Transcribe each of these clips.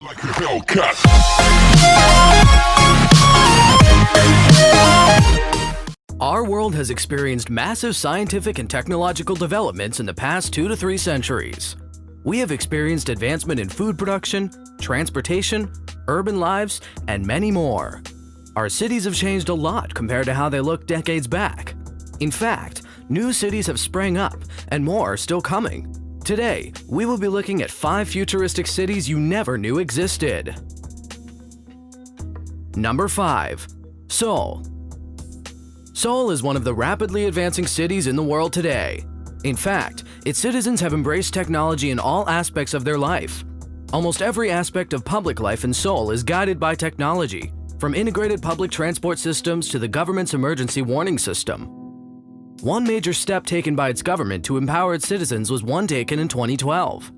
Like a Hellcat. Our world has experienced massive scientific and technological developments in the past 2 to 3 centuries. We have experienced advancement in food production, transportation, urban lives, and many more. Our cities have changed a lot compared to how they looked decades back. In fact, new cities have sprang up, and more are still coming. Today, we will be looking at 5 futuristic cities you never knew existed. Number 5. Seoul. Seoul is one of the rapidly advancing cities in the world today. In fact, its citizens have embraced technology in all aspects of their life. Almost every aspect of public life in Seoul is guided by technology, from integrated public transport systems to the government's emergency warning system. One major step taken by its government to empower its citizens was one taken in 2012.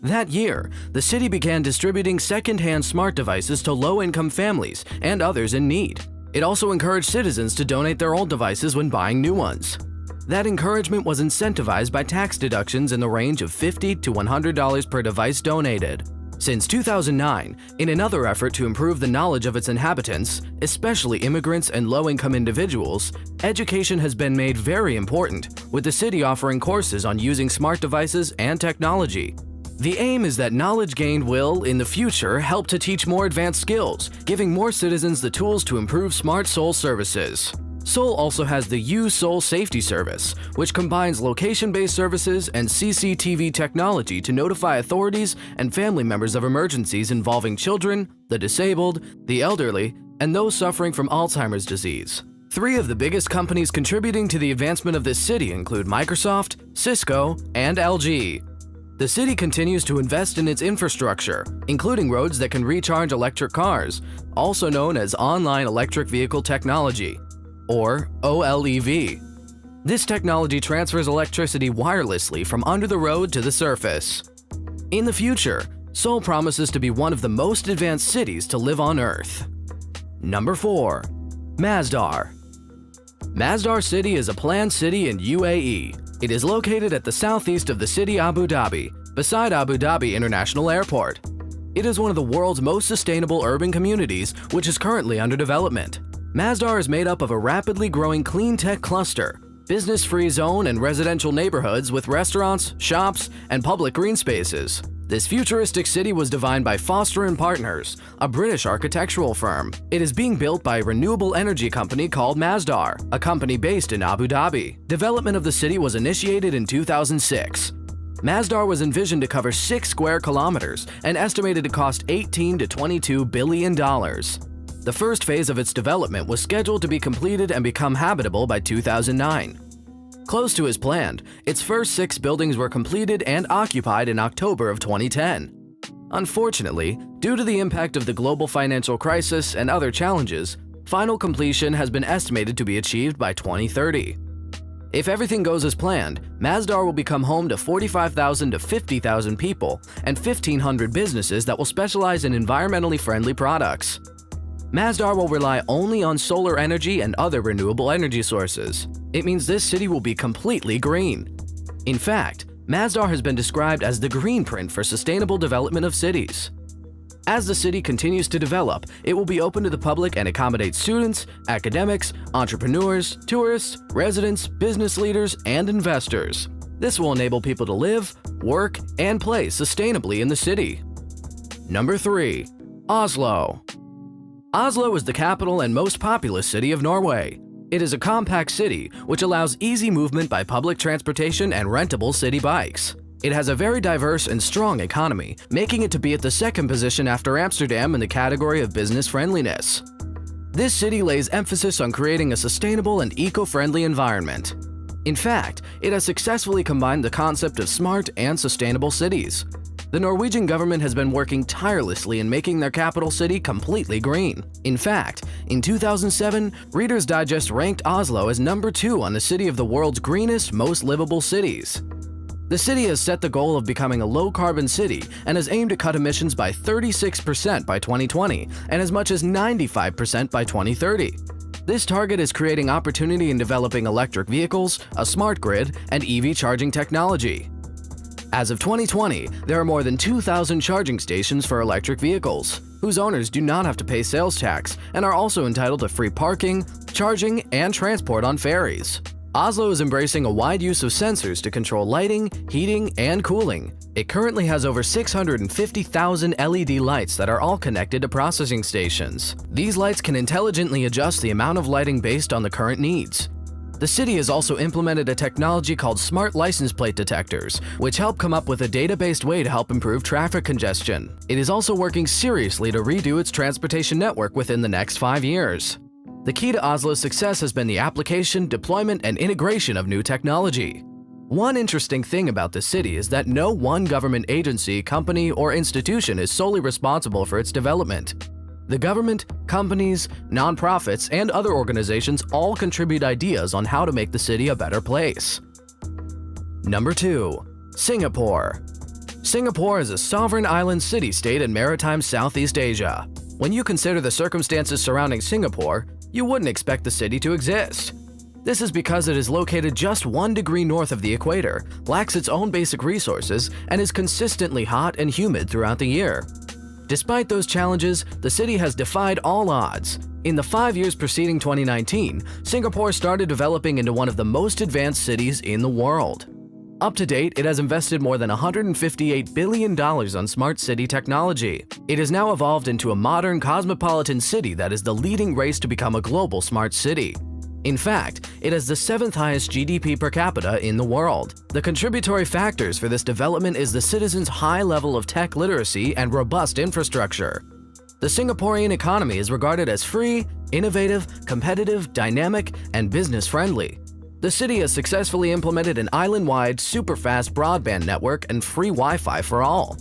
That year, the city began distributing second-hand smart devices to low-income families and others in need. It also encouraged citizens to donate their old devices when buying new ones. That encouragement was incentivized by tax deductions in the range of $50 to $100 per device donated. Since 2009, in another effort to improve the knowledge of its inhabitants, especially immigrants and low-income individuals, education has been made very important, with the city offering courses on using smart devices and technology. The aim is that knowledge gained will, in the future, help to teach more advanced skills, giving more citizens the tools to improve smart Seoul services. Seoul also has the U-Seoul Safety Service, which combines location-based services and CCTV technology to notify authorities and family members of emergencies involving children, the disabled, the elderly, and those suffering from Alzheimer's disease. 3 of the biggest companies contributing to the advancement of this city include Microsoft, Cisco, and LG. The city continues to invest in its infrastructure, including roads that can recharge electric cars, also known as Online Electric Vehicle Technology, or OLEV. This technology transfers electricity wirelessly from under the road to the surface. In the future, Seoul promises to be one of the most advanced cities to live on Earth. Number 4. Masdar. Masdar City is a planned city in UAE. It is located at the southeast of the city Abu Dhabi, beside Abu Dhabi International Airport. It is one of the world's most sustainable urban communities, which is currently under development. Masdar is made up of a rapidly growing clean tech cluster, business-free zone and residential neighborhoods with restaurants, shops, and public green spaces. This futuristic city was designed by Foster & Partners, a British architectural firm. It is being built by a renewable energy company called Masdar, a company based in Abu Dhabi. Development of the city was initiated in 2006. Masdar was envisioned to cover 6 square kilometers and estimated to cost $18 to $22 billion. The first phase of its development was scheduled to be completed and become habitable by 2009. Close to as planned, its first 6 buildings were completed and occupied in October of 2010. Unfortunately, due to the impact of the global financial crisis and other challenges, final completion has been estimated to be achieved by 2030. If everything goes as planned, Masdar will become home to 45,000 to 50,000 people and 1,500 businesses that will specialize in environmentally friendly products. Masdar will rely only on solar energy and other renewable energy sources. It means this city will be completely green. In fact, Masdar has been described as the green print for sustainable development of cities. As the city continues to develop, it will be open to the public and accommodate students, academics, entrepreneurs, tourists, residents, business leaders, and investors. This will enable people to live, work, and play sustainably in the city. Number 3. Oslo. Oslo is the capital and most populous city of Norway. It is a compact city which allows easy movement by public transportation and rentable city bikes. It has a very diverse and strong economy, making it to be at the 2nd position after Amsterdam in the category of business friendliness. This city lays emphasis on creating a sustainable and eco-friendly environment. In fact, it has successfully combined the concept of smart and sustainable cities. The Norwegian government has been working tirelessly in making their capital city completely green. In fact, in 2007, Reader's Digest ranked Oslo as number 2 on the city of the world's greenest, most livable cities. The city has set the goal of becoming a low-carbon city and has aimed to cut emissions by 36% by 2020 and as much as 95% by 2030. This target is creating opportunity in developing electric vehicles, a smart grid, and EV charging technology. As of 2020, there are more than 2,000 charging stations for electric vehicles, whose owners do not have to pay sales tax and are also entitled to free parking, charging, and transport on ferries. Oslo is embracing a wide use of sensors to control lighting, heating, and cooling. It currently has over 650,000 LED lights that are all connected to processing stations. These lights can intelligently adjust the amount of lighting based on the current needs. The city has also implemented a technology called smart license plate detectors, which help come up with a data-based way to help improve traffic congestion. It is also working seriously to redo its transportation network within the next 5 years. The key to Oslo's success has been the application, deployment, and integration of new technology. One interesting thing about the city is that no one government agency, company, or institution is solely responsible for its development. The government, companies, nonprofits, and other organizations all contribute ideas on how to make the city a better place. Number 2. Singapore. Singapore is a sovereign island city-state in maritime Southeast Asia. When you consider the circumstances surrounding Singapore, you wouldn't expect the city to exist. This is because it is located just 1 degree north of the equator, lacks its own basic resources, and is consistently hot and humid throughout the year. Despite those challenges, the city has defied all odds. In the 5 years preceding 2019, Singapore started developing into one of the most advanced cities in the world. Up to date, it has invested more than $158 billion on smart city technology. It has now evolved into a modern cosmopolitan city that is the leading race to become a global smart city. In fact, it has the 7th highest GDP per capita in the world. The contributory factors for this development is the citizens' high level of tech literacy and robust infrastructure. The Singaporean economy is regarded as free, innovative, competitive, dynamic, and business-friendly. The city has successfully implemented an island-wide, super-fast broadband network and free Wi-Fi for all.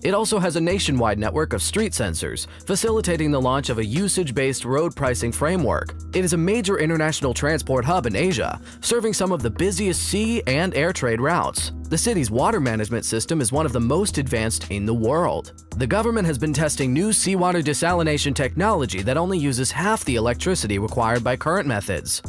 It also has a nationwide network of street sensors, facilitating the launch of a usage-based road pricing framework. It is a major international transport hub in Asia, serving some of the busiest sea and air trade routes. The city's water management system is one of the most advanced in the world. The government has been testing new seawater desalination technology that only uses half the electricity required by current methods.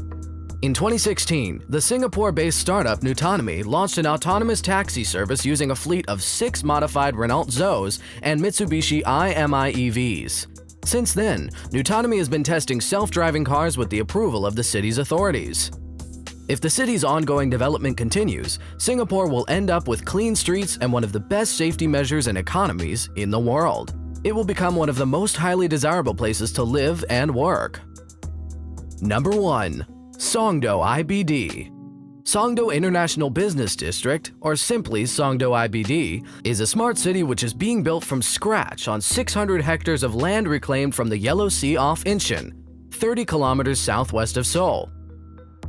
In 2016, the Singapore-based startup Nutonomy launched an autonomous taxi service using a fleet of 6 modified Renault Zoes and Mitsubishi IMI EVs. Since then, Nutonomy has been testing self-driving cars with the approval of the city's authorities. If the city's ongoing development continues, Singapore will end up with clean streets and one of the best safety measures and economies in the world. It will become one of the most highly desirable places to live and work. Number 1. Songdo IBD. Songdo International Business District, or simply Songdo IBD, is a smart city which is being built from scratch on 600 hectares of land reclaimed from the Yellow Sea off Incheon, 30 kilometers southwest of Seoul.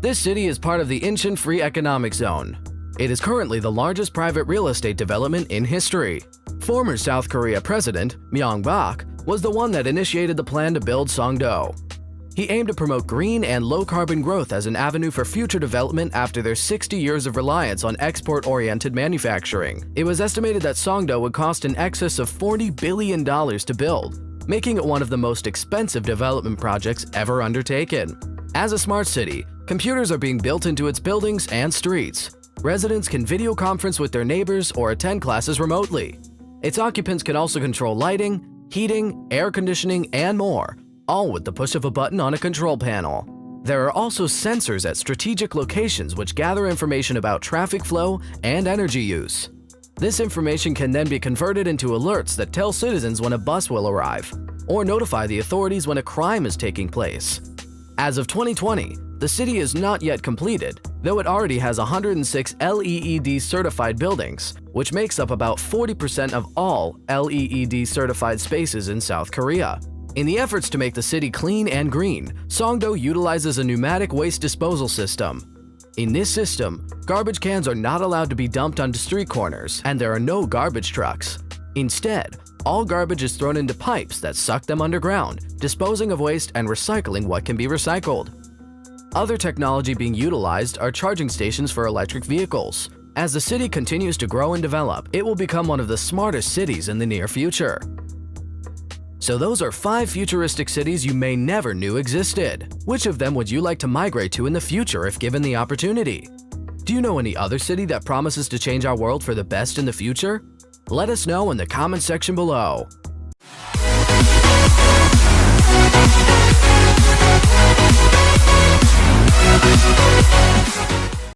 This city is part of the Incheon Free Economic Zone. It is currently the largest private real estate development in history. Former South Korea President Myung-bak was the one that initiated the plan to build Songdo. He aimed to promote green and low-carbon growth as an avenue for future development after their 60 years of reliance on export-oriented manufacturing. It was estimated that Songdo would cost in excess of $40 billion to build, making it one of the most expensive development projects ever undertaken. As a smart city, computers are being built into its buildings and streets. Residents can video conference with their neighbors or attend classes remotely. Its occupants can also control lighting, heating, air conditioning, and more, all with the push of a button on a control panel. There are also sensors at strategic locations which gather information about traffic flow and energy use. This information can then be converted into alerts that tell citizens when a bus will arrive, or notify the authorities when a crime is taking place. As of 2020, the city is not yet completed, though it already has 106 LEED certified buildings, which makes up about 40% of all LEED certified spaces in South Korea. In the efforts to make the city clean and green, Songdo utilizes a pneumatic waste disposal system. In this system, garbage cans are not allowed to be dumped onto street corners, and there are no garbage trucks. Instead, all garbage is thrown into pipes that suck them underground, disposing of waste and recycling what can be recycled. Other technology being utilized are charging stations for electric vehicles. As the city continues to grow and develop, it will become one of the smartest cities in the near future. So those are 5 futuristic cities you may never knew existed. Which of them would you like to migrate to in the future if given the opportunity? Do you know any other city that promises to change our world for the best in the future? Let us know in the comment section below.